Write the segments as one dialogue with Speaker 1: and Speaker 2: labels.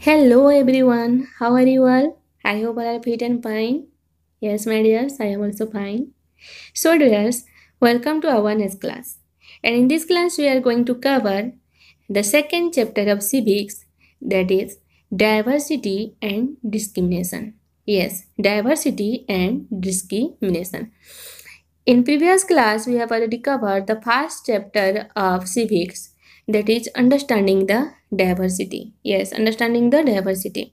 Speaker 1: Hello everyone, how are you all? I hope all are fit and fine. Yes, my dears, I am also fine. So, dears, welcome to our next class. And in this class, we are going to cover the second chapter of civics, that is diversity and discrimination. Yes, diversity and discrimination. In previous class, we have already covered the first chapter of civics, that is understanding the diversity. Yes, understanding the diversity.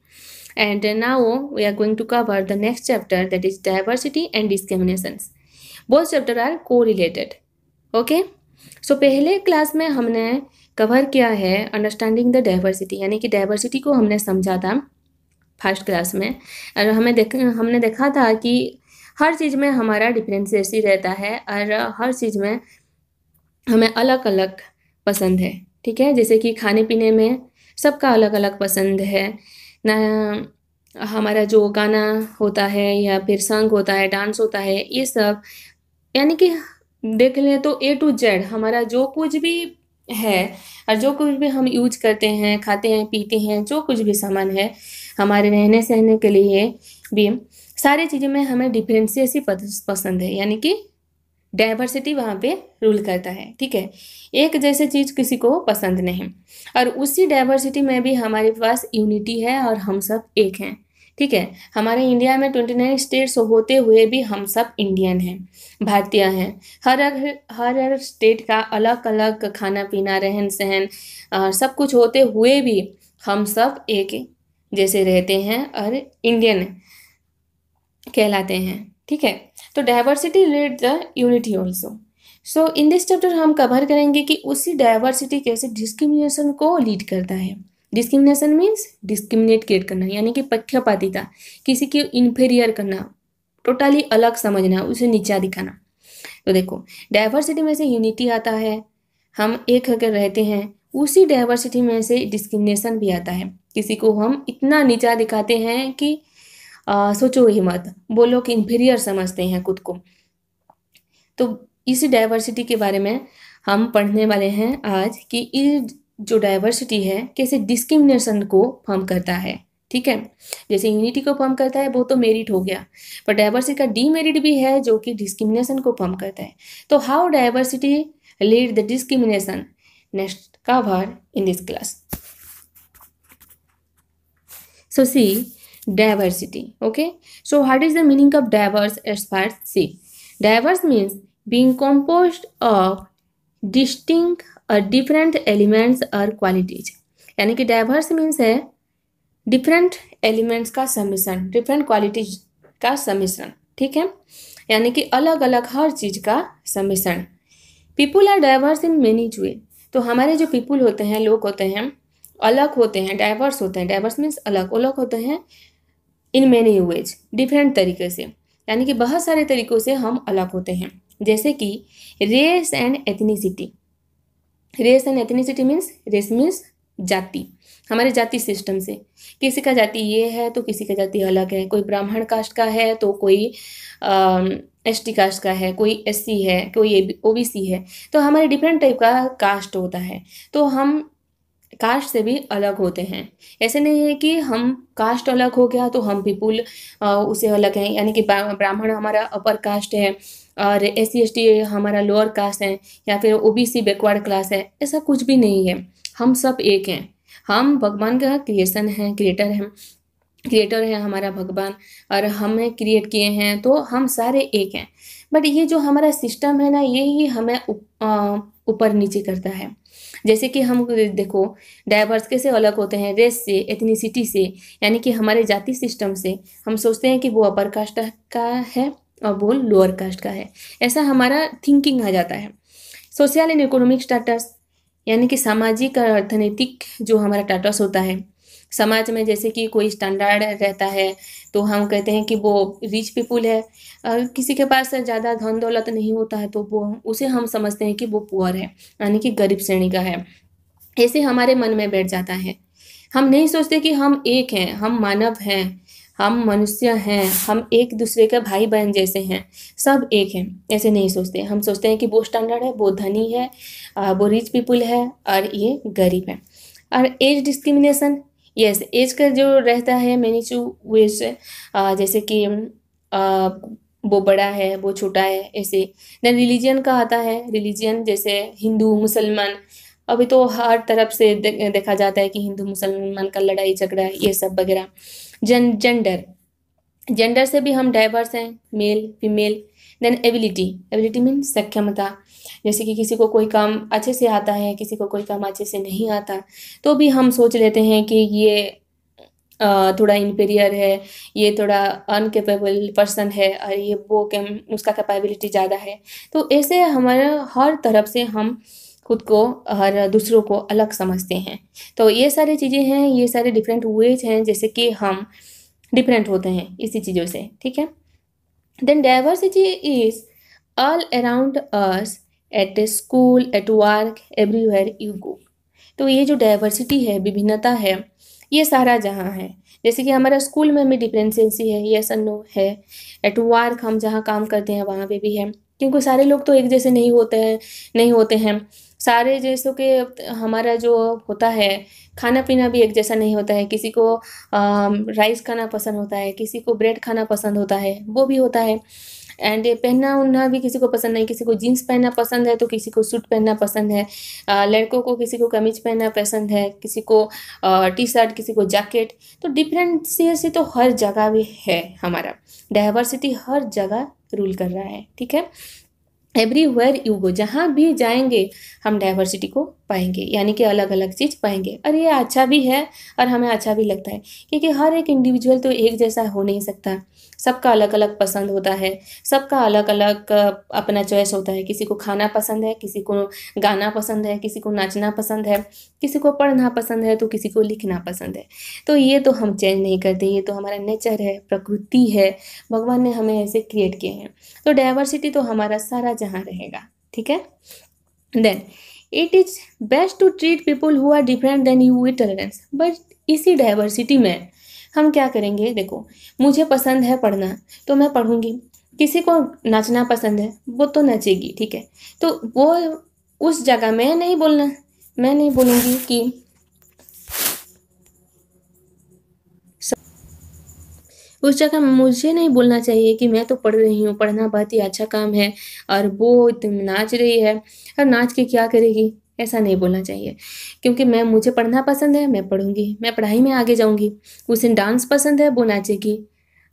Speaker 1: And now we are going to cover the next chapter, that is diversity and discriminations. Both chapter are co-related. Okay so पहले class में हमने cover किया है understanding the diversity, यानी कि diversity को हमने समझा था फर्स्ट क्लास में। और हमने देखा था कि हर चीज़ में हमारा डिफरेंशिएशन रहता है और हर चीज़ में हमें अलग अलग पसंद है। ठीक है, जैसे कि खाने पीने में सबका अलग अलग पसंद है ना, हमारा जो गाना होता है या फिर सॉन्ग होता है, डांस होता है, ये सब यानी कि देख लें तो ए टू जेड हमारा जो कुछ भी है और जो कुछ भी हम यूज करते हैं, खाते हैं, पीते हैं, जो कुछ भी सामान है हमारे रहने सहने के लिए भी, सारी चीज़ों में हमें डिफरेंशिएशन पसंद है, यानी कि डाइवर्सिटी वहाँ पे रूल करता है। ठीक है, एक जैसे चीज़ किसी को पसंद नहीं, और उसी डाइवर्सिटी में भी हमारे पास यूनिटी है और हम सब एक हैं। ठीक है, हमारे इंडिया में 29 स्टेट्स होते हुए भी हम सब इंडियन हैं, भारतीय हैं। हर स्टेट का अलग अलग खाना पीना, रहन सहन, सब कुछ होते हुए भी हम सब एक जैसे रहते हैं और इंडियन कहलाते हैं। ठीक है, तो diversity lead the unity also. So in this chapter हम कवर करेंगे कि उसी डाइवर्सिटी कैसे डिस्क्रिमिनेशन को लीड करता है। डिस्क्रिमिनेशन मीन्स डिस्क्रिमिनेट क्रिएट करना, यानी कि पक्षपातिता, किसी की इन्फीरियर करना, टोटली अलग समझना, उसे नीचा दिखाना। तो देखो, डाइवर्सिटी में से यूनिटी आता है, हम एक होकर रहते हैं। उसी डाइवर्सिटी में से डिस्क्रिमिनेशन भी आता है, किसी को हम इतना नीचा दिखाते हैं कि सोचो ही मत, वो लोग इन्फीरियर समझते हैं खुद को। तो इसी डाइवर्सिटी के बारे में हम पढ़ने वाले हैं आज कि ये जो डाइवर्सिटी है कैसे डिस्क्रिमिनेशन को फॉर्म करता है। ठीक है, जैसे यूनिटी को फॉर्म करता है वो तो मेरिट हो गया, पर डाइवर्सिटी का डीमेरिट भी है जो कि डिस्क्रिमिनेशन को फॉर्म करता है। तो how diversity lead the discrimination, next cover in this class. So see diversity. Okay, so what is the meaning of diverse as per see? Diverse means being composed of distinct or different elements or qualities. यानी कि diverse means है different elements का सम्मिश्रण, different qualities का सम्मिश्रण। ठीक है, यानी कि अलग अलग हर चीज का सम्मिश्रण। People are diverse in many way. तो हमारे जो पीपुल होते हैं, लोग होते हैं, अलग होते हैं, डाइवर्स होते हैं। डाइवर्स मीन्स अलग अलग होते हैं इन मेनी वेज, डिफरेंट तरीके से, यानी कि बहुत सारे तरीक़ों से हम अलग होते हैं। जैसे कि race and ethnicity. Race and ethnicity means, race means जाति, हमारे जाति सिस्टम से किसी का जाति ये है तो किसी का जाति अलग है। कोई ब्राह्मण कास्ट का है तो कोई एसटी कास्ट का है, कोई एससी है, कोई ओबीसी है। तो हमारे डिफरेंट टाइप का कास्ट होता है, तो हम कास्ट से भी अलग होते हैं। ऐसे नहीं है कि हम कास्ट अलग हो गया तो हम पीपुल उसे अलग हैं, यानी कि ब्राह्मण हमारा अपर कास्ट है और एससी एसटी हमारा लोअर कास्ट है, या फिर ओबीसी बैकवर्ड क्लास है। ऐसा कुछ भी नहीं है, हम सब एक हैं। हम भगवान का क्रिएशन है, क्रिएटर है हमारा भगवान, और हमें क्रिएट किए हैं, तो हम सारे एक हैं। बट ये जो हमारा सिस्टम है ना, ये ही हमें ऊपर नीचे करता है। जैसे कि हम देखो डाइवर्स कैसे अलग होते हैं, रेस से, एथनिसिटी से, यानी कि हमारे जाति सिस्टम से। हम सोचते हैं कि वो अपर कास्ट का है और वो लोअर कास्ट का है, ऐसा हमारा थिंकिंग आ जाता है। सोशल एंड इकोनॉमिक स्टेटस, यानी कि सामाजिक और अर्थनैतिक जो हमारा स्टेटस होता है समाज में। जैसे कि कोई स्टैंडर्ड रहता है तो हम कहते हैं कि वो रिच पीपुल है, और किसी के पास ज़्यादा धन दौलत नहीं होता है तो वो उसे हम समझते हैं कि वो पुअर है, यानी कि गरीब श्रेणी का है। ऐसे हमारे मन में बैठ जाता है। हम नहीं सोचते कि हम एक हैं, हम मानव हैं, हम मनुष्य हैं, हम एक दूसरे के भाई बहन जैसे हैं, सब एक हैं। ऐसे नहीं सोचते, हम सोचते हैं कि वो स्टैंडर्ड है, वो धनी है, वो रिच पीपुल है और ये गरीब है। और एज डिस्क्रिमिनेशन, यस, एज का जो रहता है मैनी टू वेज, जैसे कि वो बड़ा है वो छोटा है ऐसे। देन रिलीजियन का आता है, रिलीजियन जैसे हिंदू मुसलमान, अभी तो हर तरफ से देखा जाता है कि हिंदू मुसलमान का लड़ाई झगड़ा ये सब वगैरह। जेंडर, जेंडर से भी हम डाइवर्स हैं, male female. Then ability, ability means सक्षमता, जैसे कि किसी को कोई काम अच्छे से आता है, किसी को कोई काम अच्छे से नहीं आता, तो भी हम सोच लेते हैं कि ये थोड़ा इन्फीरियर है, ये थोड़ा अनकेपेबल पर्सन है, और ये वो कैम उसका कैपेबिलिटी ज़्यादा है। तो ऐसे हमारा हर तरफ से हम खुद को और दूसरों को अलग समझते हैं। तो ये सारी चीज़ें हैं, ये सारे डिफरेंट वेज हैं जैसे कि हम डिफरेंट होते हैं इसी चीज़ों से, ठीक है। Then diversity is all around us, at school, at work, everywhere you go. तो ये जो डाइवर्सिटी है, विभिन्नता है, ये सारा जहाँ है। जैसे कि हमारा स्कूल में भी डिफरेंशिएसी है, यस और नो है। एट वर्क हम जहाँ काम करते हैं वहाँ पे भी है, क्योंकि सारे लोग तो एक जैसे नहीं होते हैं। सारे जैसों के हमारा जो होता है खाना पीना भी एक जैसा नहीं होता है। किसी को राइस खाना पसंद होता है, किसी को ब्रेड खाना पसंद होता है, वो भी होता है। एंड पहनना उड़ना भी किसी को पसंद नहीं, किसी को जीन्स पहनना पसंद है तो किसी को सूट पहनना पसंद है। लड़कों को किसी को कमीज पहनना पसंद है, किसी को टी शर्ट, किसी को जैकेट। तो डिफरेंशिएशन तो हर जगह भी है, हमारा डाइवर्सिटी हर जगह रूल कर रहा है, ठीक है। एवरीवेयर यू गो, जहाँ भी जाएंगे हम डाइवर्सिटी को पाएंगे, यानी कि अलग अलग चीज़ पाएंगे। और ये अच्छा भी है और हमें अच्छा भी लगता है, क्योंकि हर एक इंडिविजुअल तो एक जैसा हो नहीं सकता। सबका अलग अलग पसंद होता है, सबका अलग अलग अपना चॉइस होता है। किसी को खाना पसंद है, किसी को गाना पसंद है, किसी को नाचना पसंद है, किसी को पढ़ना पसंद है, तो किसी को लिखना पसंद है। तो ये तो हम चेंज नहीं करते, ये तो हमारा नेचर है, प्रकृति है, भगवान ने हमें ऐसे क्रिएट किए हैं। तो डाइवर्सिटी तो हमारा सारा जहाँ रहेगा, ठीक है। Then it is best to treat people who are different than you with tolerance. But इसी डाइवर्सिटी में हम क्या करेंगे, देखो मुझे पसंद है पढ़ना तो मैं पढ़ूंगी, किसी को नाचना पसंद है वो तो नाचेगी, ठीक है। तो वो उस जगह मैं नहीं बोलूँगी कि उस जगह मुझे नहीं बोलना चाहिए कि मैं तो पढ़ रही हूँ, पढ़ना बहुत ही अच्छा काम है, और वो नाच रही है और नाच के क्या करेगी, ऐसा नहीं बोलना चाहिए। क्योंकि मुझे पढ़ना पसंद है, मैं पढ़ूंगी, मैं पढ़ाई में आगे जाऊंगी। उसे डांस पसंद है, वो नाचेगी,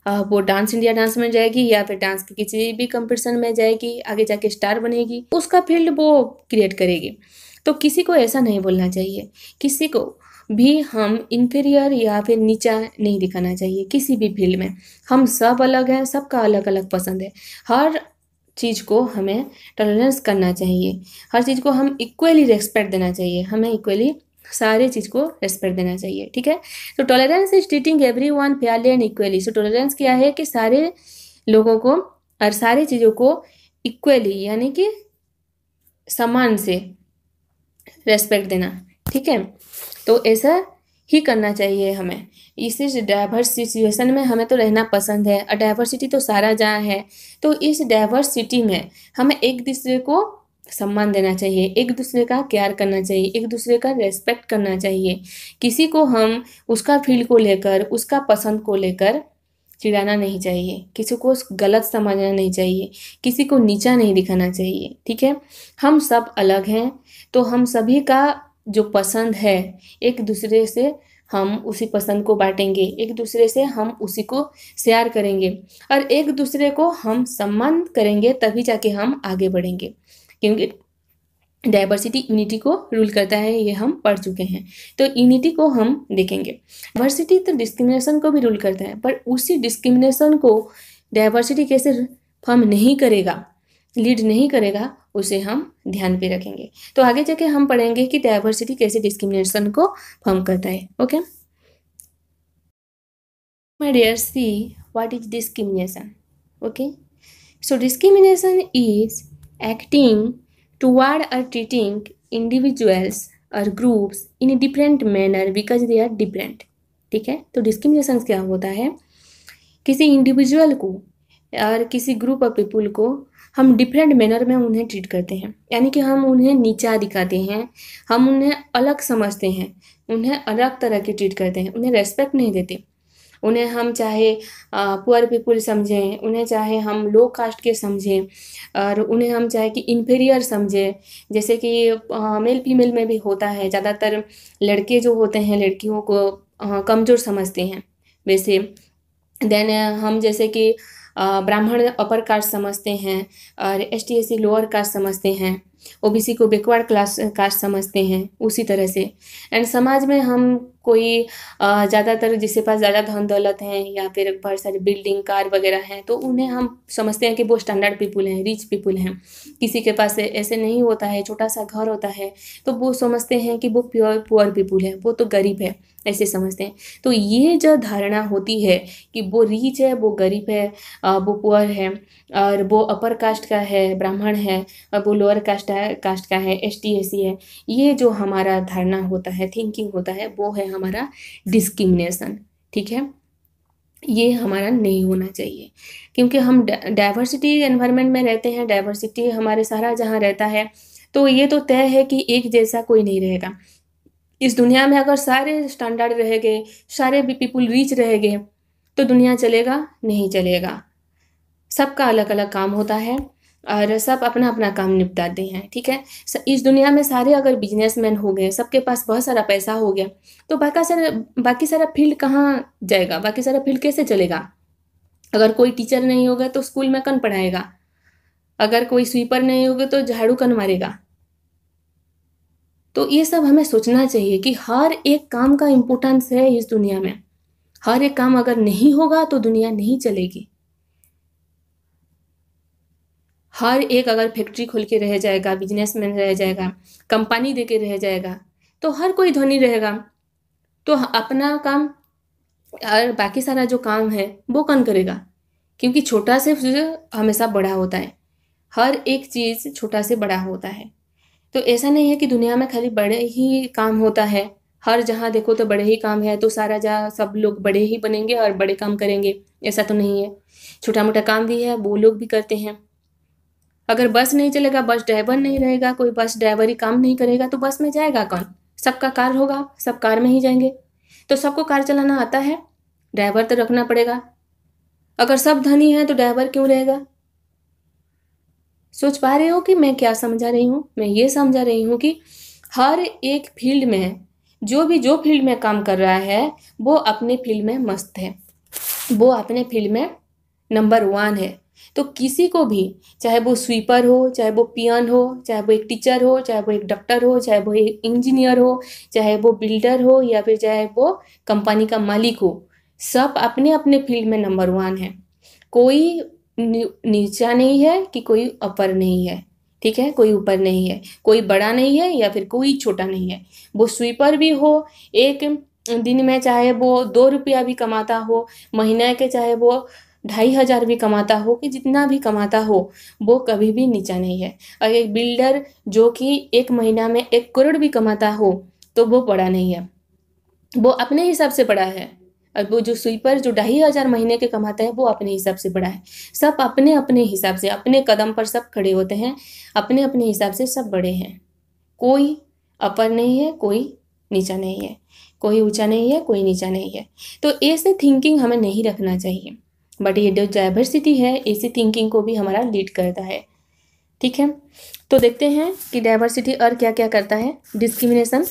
Speaker 1: वो डांस इंडिया डांस में जाएगी या फिर डांस के किसी भी कंपटीशन में जाएगी, आगे जाके स्टार बनेगी, उसका फील्ड वो क्रिएट करेगी। तो किसी को ऐसा नहीं बोलना चाहिए, किसी को भी हम इन्फीरियर या फिर नीचा नहीं दिखाना चाहिए। किसी भी फील्ड में हम सब अलग हैं, सबका अलग अलग पसंद है। हर चीज़ को हमें टॉलरेंस करना चाहिए, हर चीज़ को हम इक्वली रेस्पेक्ट देना चाहिए, हमें इक्वली सारे चीज़ को रेस्पेक्ट देना चाहिए, ठीक है। तो tolerance is treating everyone Fairlie and equally. So tolerance क्या है कि सारे लोगों को और सारी चीज़ों को इक्वली यानी कि समान से रेस्पेक्ट देना, ठीक है। तो ऐसा ही करना चाहिए हमें। इस डाइवर्स सिचुएशन में हमें तो रहना पसंद है, और डाइवर्सिटी तो सारा जहाँ है। तो इस डाइवर्सिटी में हमें एक दूसरे को सम्मान देना चाहिए, एक दूसरे का केयर करना चाहिए, एक दूसरे का रेस्पेक्ट करना चाहिए। किसी को हम उसका फील्ड को लेकर, उसका पसंद को लेकर चिढ़ाना नहीं चाहिए, किसी को गलत समझना नहीं चाहिए, किसी को नीचा नहीं दिखाना चाहिए, ठीक है। हम सब अलग हैं, तो हम सभी का जो पसंद है एक दूसरे से हम उसी पसंद को बांटेंगे, एक दूसरे से हम उसी को शेयर करेंगे, और एक दूसरे को हम सम्मान करेंगे, तभी जाके हम आगे बढ़ेंगे। क्योंकि डाइवर्सिटी यूनिटी को रूल करता है, ये हम पढ़ चुके हैं। तो यूनिटी को हम देखेंगे। डाइवर्सिटी तो डिस्क्रिमिनेशन को भी रूल करता है, पर उसी डिस्क्रिमिनेशन को डाइवर्सिटी कैसे फॉर्म नहीं करेगा, लीड नहीं करेगा, उसे हम ध्यान पे रखेंगे। तो आगे जाके हम पढ़ेंगे कि डाइवर्सिटी कैसे डिस्क्रिमिनेशन को फॉर्म करता है। Okay my dear, see what is discrimination. Okay, so discrimination is acting toward or treating individuals or groups in a different manner because they are different, ठीक है। तो डिस्क्रिमिनेशन क्या होता है, किसी इंडिविजुअल को और किसी ग्रुप ऑफ पीपुल को हम डिफरेंट मैनर में उन्हें ट्रीट करते हैं, यानी कि हम उन्हें नीचा दिखाते हैं, हम उन्हें अलग समझते हैं, उन्हें अलग तरह की ट्रीट करते हैं, उन्हें रेस्पेक्ट नहीं देते। उन्हें हम चाहे पुअर पीपुल समझें, उन्हें चाहे हम लो कास्ट के समझें, और उन्हें हम चाहे कि इन्फीरियर समझें। जैसे कि मेल फीमेल में भी होता है, ज़्यादातर लड़के जो होते हैं लड़कियों को कमज़ोर समझते हैं। वैसे देन हम जैसे कि ब्राह्मण अपर कास्ट समझते हैं और ST SC लोअर कास्ट समझते हैं, OBC को बैकवर्ड क्लास कास्ट समझते हैं, उसी तरह से। एंड समाज में हम कोई ज़्यादातर जिसके पास ज़्यादा धन दौलत है या फिर बहुत सारी बिल्डिंग कार वगैरह हैं, तो उन्हें हम समझते हैं कि वो स्टैंडर्ड पीपुल हैं, रिच पीपुल हैं। किसी के पास ऐसे नहीं होता है, छोटा सा घर होता है, तो वो समझते हैं कि वो पुअर पीपुल है, वो तो गरीब है, ऐसे समझते हैं। तो ये जो धारणा होती है कि वो रिच है, वो गरीब है, वो पुअर है, और वो अपर कास्ट का है, ब्राह्मण है, और वो लोअर कास्ट का है, ST SC है, ये जो हमारा धारणा होता है, थिंकिंग होता है, वो है हमारा डिस्क्रिमिनेशन। ठीक है, ये हमारा नहीं होना चाहिए, क्योंकि हम डाइवर्सिटी एनवायरनमेंट में रहते हैं, डाइवर्सिटी हमारे सारा जहाँ रहता है, तो ये तो तय है कि एक जैसा कोई नहीं रहेगा इस दुनिया में। अगर सारे स्टैंडर्ड रहेंगे, सारे भी पीपुल रिच रहेंगे, तो दुनिया चलेगा? नहीं चलेगा। सबका अलग अलग काम होता है और सब अपना अपना काम निपटाते हैं। ठीक है, इस दुनिया में सारे अगर बिजनेसमैन हो गए, सबके पास बहुत सारा पैसा हो गया, तो बाकी सारा फील्ड कहाँ जाएगा? बाकी सारा फील्ड कैसे चलेगा? अगर कोई टीचर नहीं होगा तो स्कूल में कौन पढ़ाएगा? अगर कोई स्वीपर नहीं होगा तो झाड़ू कौन मारेगा? तो ये सब हमें सोचना चाहिए कि हर एक काम का इम्पोर्टेंस है इस दुनिया में। हर एक काम अगर नहीं होगा तो दुनिया नहीं चलेगी। हर एक अगर फैक्ट्री खोल के रह जाएगा, बिजनेसमैन रह जाएगा, कंपनी दे के रह जाएगा, तो हर कोई धनी रहेगा। तो अपना काम और बाकी सारा जो काम है वो कौन करेगा? क्योंकि छोटा से हमेशा बड़ा होता है, हर एक चीज़ छोटा से बड़ा होता है। तो ऐसा नहीं है कि दुनिया में खाली बड़े ही काम होता है, हर जहाँ देखो तो बड़े ही काम है, तो सारा जहाँ सब लोग बड़े ही बनेंगे और बड़े काम करेंगे, ऐसा तो नहीं है। छोटा मोटा काम भी है, वो लोग भी करते हैं। अगर बस नहीं चलेगा, बस ड्राइवर नहीं रहेगा, कोई बस ड्राइवरी काम नहीं करेगा, तो बस में जाएगा कौन? सबका कार होगा, सब कार में ही जाएंगे। तो सबको कार चलाना आता है, ड्राइवर तो रखना पड़ेगा। अगर सब धनी है तो ड्राइवर क्यों रहेगा? सोच पा रहे हो कि मैं क्या समझा रही हूँ? मैं ये समझा रही हूँ कि हर एक फील्ड में जो फील्ड में काम कर रहा है, वो अपने फील्ड में मस्त है, वो अपने फील्ड में नंबर 1 है। तो किसी को भी, चाहे वो स्वीपर हो, चाहे वो पियन हो, चाहे वो एक टीचर हो, चाहे वो एक डॉक्टर हो, चाहे वो एक इंजीनियर हो, चाहे वो बिल्डर हो, या फिर चाहे वो कंपनी का मालिक हो, सब अपने अपने फील्ड में नंबर 1 है। कोई नीचा नहीं है कि कोई अपर नहीं है। ठीक है, कोई ऊपर नहीं है, कोई बड़ा नहीं है या फिर कोई छोटा नहीं है। वो स्वीपर भी हो, एक दिन में चाहे वो 2 रुपया भी कमाता हो, महीने के चाहे वो 2,500 भी कमाता हो, कि जितना भी कमाता हो, वो कभी भी नीचा नहीं है। और एक बिल्डर जो कि एक महीना में 1 करोड़ भी कमाता हो, तो वो बड़ा नहीं है, वो अपने हिसाब से बड़ा है। और वो जो स्वीपर जो 2,500 महीने के कमाता है, वो अपने हिसाब से बड़ा है। सब अपने अपने हिसाब से, अपने कदम पर सब खड़े होते हैं, अपने अपने हिसाब से सब बड़े हैं। कोई अपर नहीं है, कोई नीचा नहीं है, कोई ऊंचा नहीं है, कोई नीचा नहीं है। तो ऐसे थिंकिंग हमें नहीं रखना चाहिए। बट ये जो डाइवर्सिटी है, ऐसी थिंकिंग को भी हमारा लीड करता है। ठीक है, तो देखते हैं कि डाइवर्सिटी और क्या क्या करता है। डिस्क्रिमिनेशन,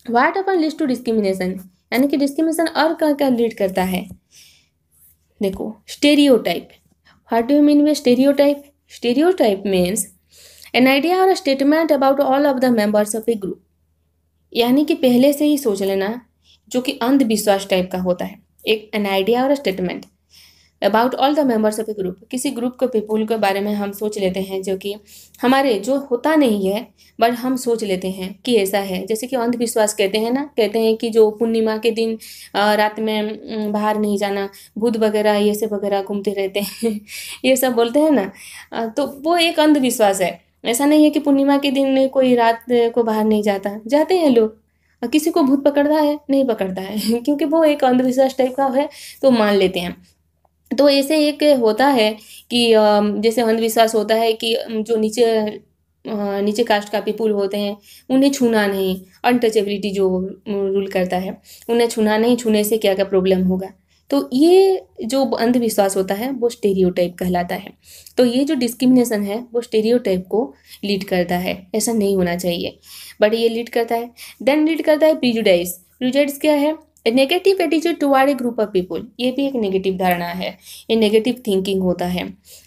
Speaker 1: व्हाट अपन लीड्स टू डिस्क्रिमिनेशन, यानी कि डिस्क्रिमिनेशन और क्या क्या लीड करता है। देखो, stereotype. What do you mean by stereotype? Stereotype means an idea और statement about all of the members of a group. यानी कि पहले से ही सोच लेना, जो कि अंधविश्वास टाइप का होता है। एक एन आइडिया और statement about all the members of a group, किसी ग्रुप के पीपुल के बारे में हम सोच लेते हैं, जो कि हमारे जो होता नहीं है, बट हम सोच लेते हैं कि ऐसा है। जैसे कि अंधविश्वास कहते हैं ना, कहते हैं कि जो पूर्णिमा के दिन रात में बाहर नहीं जाना, भूत वगैरह ये सब वगैरह घूमते रहते हैं ये सब बोलते हैं ना, तो वो एक अंधविश्वास है। ऐसा नहीं है कि पूर्णिमा के दिन कोई रात को बाहर नहीं जाता, जाते हैं लोग। किसी को भूत पकड़ता है? नहीं पकड़ता है क्योंकि वो एक अंधविश्वास टाइप का है, तो मान लेते हैं। तो ऐसे एक होता है कि जैसे अंधविश्वास होता है कि जो नीचे कास्ट का पीपुल होते हैं उन्हें छूना नहीं, अनटचेबिलिटी जो रूल करता है, उन्हें छूना नहीं, छूने से क्या क्या प्रॉब्लम होगा। तो ये जो अंधविश्वास होता है वो स्टेरियोटाइप कहलाता है। तो ये जो डिस्क्रिमिनेशन है वो स्टेरियोटाइप को लीड करता है, ऐसा नहीं होना चाहिए, बट ये लीड करता है। देन लीड करता है प्रिजुडाइज। प्रिजुडाइज क्या है? Negative attitude toward A group of people. ये भी एक नेगेटिव धारणा है, ये नेगेटिव थिंकिंग होता है,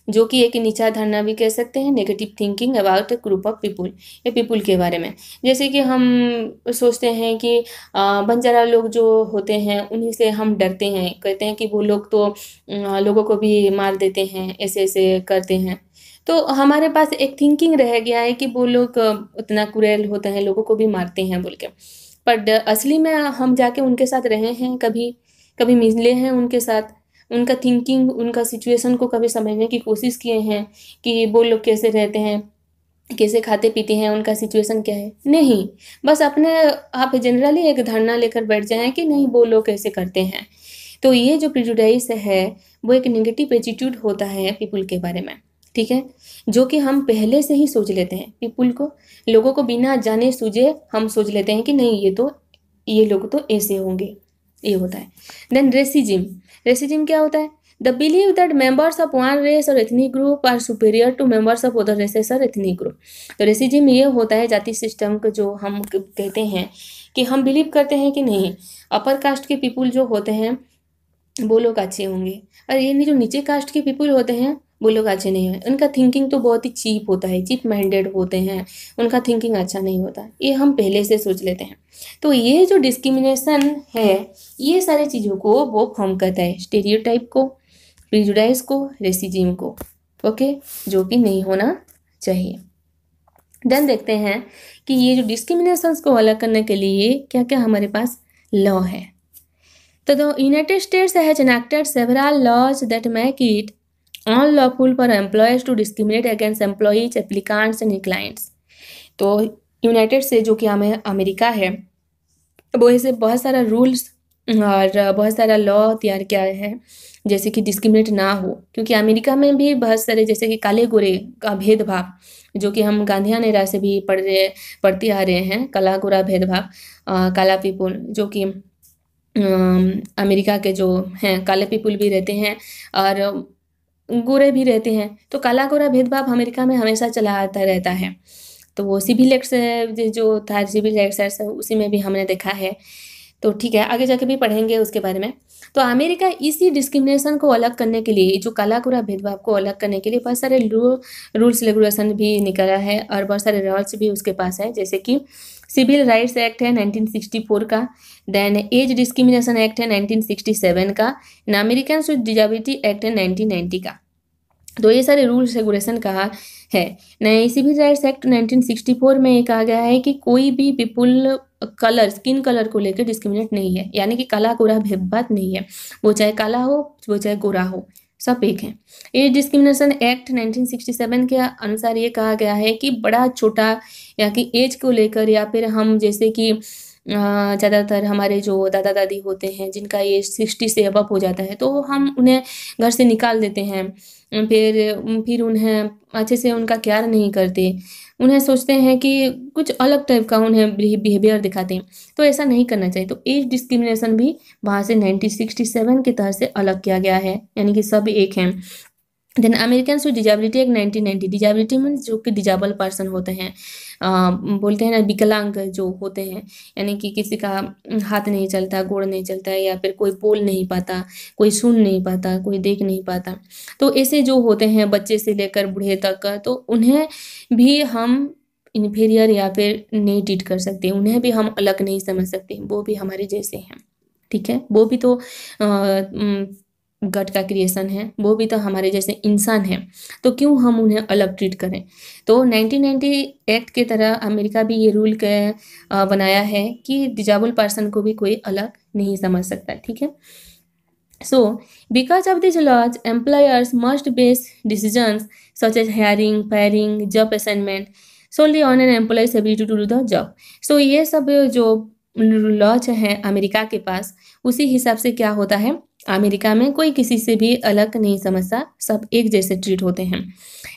Speaker 1: जो कि एक नीचा धारणा भी कह सकते हैं। Negative thinking about A group of people, ये पीपुल के बारे में। जैसे कि हम सोचते हैं कि बंजारा लोग जो होते हैं उन्हीं से हम डरते हैं, कहते हैं कि वो लोग तो लोगों को भी मार देते हैं, ऐसे ऐसे करते हैं। तो हमारे पास एक थिंकिंग रह गया है कि वो लोग उतना क्रूएल होते हैं, लोगों को भी मारते हैं बोल के। पर असली में हम जाके उनके साथ रहे हैं, कभी कभी मिले हैं उनके साथ, उनका थिंकिंग, उनका सिचुएशन को कभी समझने की कोशिश किए हैं कि वो लोग कैसे रहते हैं, कैसे खाते पीते हैं, उनका सिचुएशन क्या है? नहीं, बस अपने आप जनरली एक धारणा लेकर बैठ जाएं कि नहीं वो लोग कैसे करते हैं। तो ये जो प्रिजुडाइज है वो एक नेगेटिव एटीट्यूड होता है पीपुल के बारे में, ठीक है, जो कि हम पहले से ही सोच लेते हैं। पीपुल को, लोगों को बिना जाने सूझे हम सोच लेते हैं कि नहीं ये लोग तो ऐसे होंगे, ये होता है। Then racism. रेसिज्म क्या होता है? The believe that members of one race और ethnic group are superior to members of other races और एथनिक ग्रुप। तो रेसिज्म ये होता है जाति सिस्टम को, जो हम कहते हैं कि हम बिलीव करते हैं कि नहीं अपर कास्ट के पीपुल जो होते हैं वो लोग अच्छे होंगे, और ये जो नीचे कास्ट के पीपुल होते हैं वो लोग अच्छे नहीं हैं। उनका थिंकिंग तो बहुत ही चीप होता है, चीप माइंडेड होते हैं, उनका थिंकिंग अच्छा नहीं होता, ये हम पहले से सोच लेते हैं। तो ये जो डिस्क्रिमिनेशन है ये सारी चीज़ों को वो फॉर्म करता है, स्टेरियोटाइप को, प्रिजुडाइज को, रेसिज्म को, ओके, जो कि नहीं होना चाहिए। देन देखते हैं कि ये जो डिस्क्रिमिनेशन को अलग करने के लिए क्या क्या हमारे पास लॉ है। तो the united states has enacted several laws that make it unlawful for employees to discriminate against employees, applicants and clients. तो यूनाइटेड से जो कि हमें अमेरिका है वो ऐसे बहुत सारा रूल्स और बहुत सारा लॉ तैयार किया है जैसे कि डिस्क्रिमिनेट ना हो, क्योंकि अमेरिका में भी बहुत सारे जैसे कि काले गोरे का भेदभाव, जो कि हम गांधीयन एरा से भी पढ़ते आ रहे हैं, काला गोरा भेदभाव, काला पीपुल जो कि अमेरिका के जो हैं काले पीपुल भी रहते हैं और गोरे भी रहते हैं। तो काला गोरा भेदभाव अमेरिका में हमेशा चला आता रहता है। तो वो सिविल एक्ट जो था, सिविल एक्ट उसी में भी हमने देखा है। तो ठीक है, आगे जाके भी पढ़ेंगे उसके बारे में। तो अमेरिका इसी डिस्क्रिमिनेशन को अलग करने के लिए, जो काला गोरा भेदभाव को अलग करने के लिए बहुत सारे रूल्स रेगुलेशन भी निकाला है और बहुत सारे लॉज भी उसके पास है, जैसे कि सिविल राइट्स एक्ट है 1964 का, देन एज डिस्क्रिमिनेशन एक्ट है 1967 का, and American with disability act है 1990 का। तो ये सारे रूल्स रेगुलेशन कहा है। नए सिविल राइट्स एक्ट 1964 में ये कहा गया है कि कोई भी पीपुल कलर, स्किन कलर को लेकर डिस्क्रिमिनेट नहीं है, यानी कि काला गोरा भेदभाव नहीं है, वो चाहे काला हो वो चाहे गोरा हो, सब एक हैं। एज डिस्क्रिमिनेशन एक्ट 1967 के अनुसार ये कहा गया है कि बड़ा छोटा या कि एज को लेकर, या फिर हम जैसे कि ज़्यादातर हमारे जो दादा दादी होते हैं जिनका एज 60 से अबव हो जाता है, तो हम उन्हें घर से निकाल देते हैं, फिर उन्हें अच्छे से उनका केयर नहीं करते, उन्हें सोचते हैं कि कुछ अलग टाइप का उन्हें बिहेवियर दिखाते हैं। तो ऐसा नहीं करना चाहिए। तो एज डिस्क्रिमिनेशन भी वहाँ से 1967 के तहत से अलग किया गया है, यानी कि सब एक हैं। Then American with disability act 1990। Disability means जो कि डिजेबल पर्सन होते हैं, बोलते हैं ना विकलांग जो होते हैं, यानी कि किसी का हाथ नहीं चलता, गोड़ नहीं चलता, या फिर कोई बोल नहीं पाता, कोई सुन नहीं पाता, कोई देख नहीं पाता। तो ऐसे जो होते हैं बच्चे से लेकर बूढ़े तक, तो उन्हें भी हम इन्फीरियर या फिर नहीं ट्रीट कर सकते, उन्हें भी हम अलग नहीं समझ सकते, वो भी हमारे जैसे हैं, ठीक है, वो भी तो गॉड का क्रिएशन है, वो भी तो हमारे जैसे इंसान हैं, तो क्यों हम उन्हें अलग ट्रीट करें। तो 1990 एक्ट के तरह अमेरिका भी ये रूल बनाया है कि डिजेबल पर्सन को भी कोई अलग नहीं समझ सकता, ठीक है। So because of this laws employers must base decisions such as hiring, firing, job assignment solely on an employee's ability to do the job। सो ये सब जो लॉज हैं अमेरिका के पास, उसी हिसाब से क्या होता है, अमेरिका में कोई किसी से भी अलग नहीं समझता, सब एक जैसे ट्रीट होते हैं।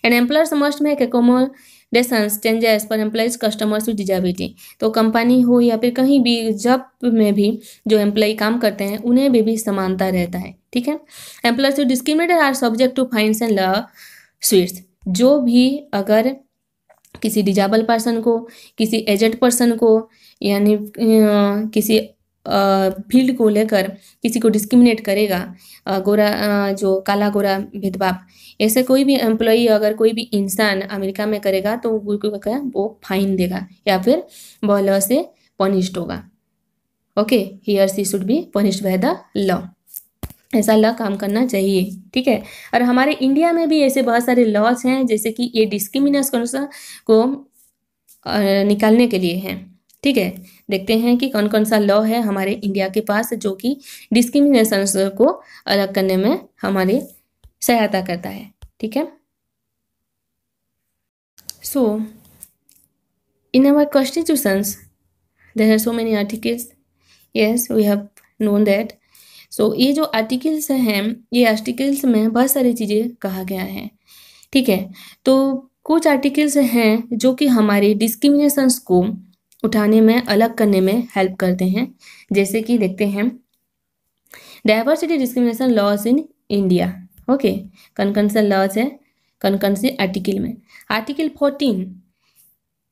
Speaker 1: And employers must make accommodations changes for employees customers with disability. तो कंपनी हो या फिर कहीं भी, जब में भी जो एम्प्लॉय काम करते हैं उन्हें भी समानता रहता है, ठीक है। Employers who discriminated are subject to fines and lawsuits. जो भी अगर किसी डिजेबल पर्सन को, किसी एजेड पर्सन को, यानी किसी फील्ड को लेकर किसी को डिस्क्रिमिनेट करेगा, गोरा जो काला गोरा भेदभाव, ऐसे कोई भी एम्प्लॉई अगर कोई भी इंसान अमेरिका में करेगा तो वो फाइन देगा या फिर वो लॉ से पनिश्ड होगा। ओके, ही और she should be punished by the law. ऐसा लॉ काम करना चाहिए, ठीक है। और हमारे इंडिया में भी ऐसे बहुत सारे लॉज हैं, जैसे कि ये डिस्क्रिमिनेशन को निकालने के लिए हैं, ठीक है। देखते हैं कि कौन कौन सा लॉ है हमारे इंडिया के पास जो कि डिस्क्रिमिनेशन को अलग करने में हमारी सहायता करता है, ठीक है। So in our constitutions there are so many articles, yes we have known that. So ये जो आर्टिकल्स हैं, ये आर्टिकल्स में बहुत सारी चीज़ें कहा गया है, ठीक है। तो कुछ आर्टिकल्स हैं जो कि हमारे डिस्क्रिमिनेशंस को उठाने में, अलग करने में हेल्प करते हैं। जैसे कि देखते हैं diversity discrimination laws in India. Okay, कौन कौन से लॉज है, कौन कौन से आर्टिकल में? Article 14,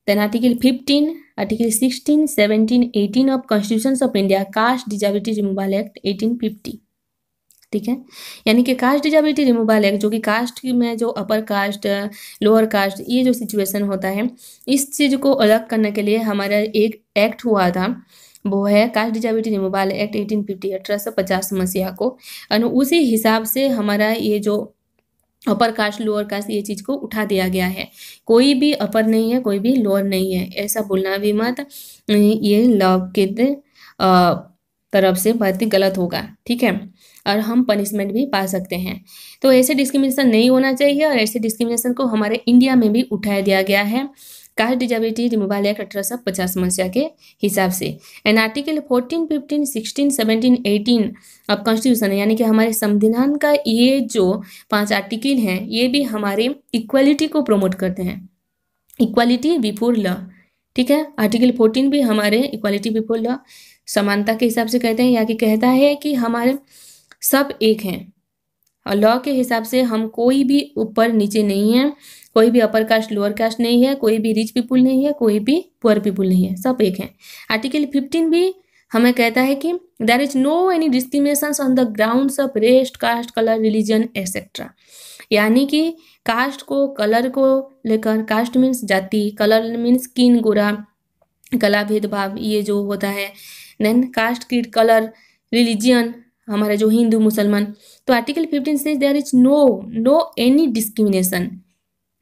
Speaker 1: then article 15, article 16, 17, 18 of constitution of India, caste disability removal act 1850, ठीक है। यानी कि कास्ट डिजेबिलिटी रिमूवल एक्ट, जो कि कास्ट में जो अपर कास्ट, लोअर कास्ट, ये जो सिचुएशन होता है, इस चीज़ को अलग करने के लिए हमारा एक एक्ट हुआ था, वो है कास्ट डिजेबिलिटी रिमूवल एक्ट 1850, 1850 मसीहा को। और उसी हिसाब से हमारा ये जो अपर कास्ट लोअर कास्ट, ये चीज़ को उठा दिया गया है। कोई भी अपर नहीं है, कोई भी लोअर नहीं है, ऐसा बोलना भी मत, ये लॉ के तरफ से बहुत ही गलत होगा, ठीक है। और हम पनिशमेंट भी पा सकते हैं। तो ऐसे डिस्क्रिमिनेशन नहीं होना चाहिए, और ऐसे डिस्क्रिमिनेशन को हमारे इंडिया में भी उठाया दिया गया है कास्ट डिजेबिलिटी रिमूवल एक्ट 1850 मसीहा के हिसाब से। एंड आर्टिकल 14, 15, 16, 17, 18 ऑफ कॉन्स्टिट्यूशन, यानी कि हमारे संविधान का ये जो 5 आर्टिकल हैं, ये भी हमारे इक्वालिटी को प्रमोट करते हैं, इक्वालिटी बिफोर लॉ, ठीक है। आर्टिकल 14 भी हमारे इक्वालिटी बिफोर लॉ, समानता के हिसाब से कहते हैं, या कि कहता है कि हमारे सब एक हैं, और लॉ के हिसाब से हम कोई भी ऊपर नीचे नहीं है, कोई भी अपर कास्ट लोअर कास्ट नहीं है, कोई भी रिच पीपुल नहीं है, कोई भी पुअर पीपुल नहीं है, सब एक हैं। आर्टिकल 15 भी हमें कहता है कि there is no any discrimination on the grounds of race, caste, colour, religion etcetera. यानी कि कास्ट को, कलर को लेकर, कास्ट मीन्स जाति, कलर मीन्स स्किन, गोरा कला भेदभाव, ये जो होता है, then caste, creed, colour, religion, हमारा जो हिंदू मुसलमान। तो आर्टिकल 15 से there is no any discrimination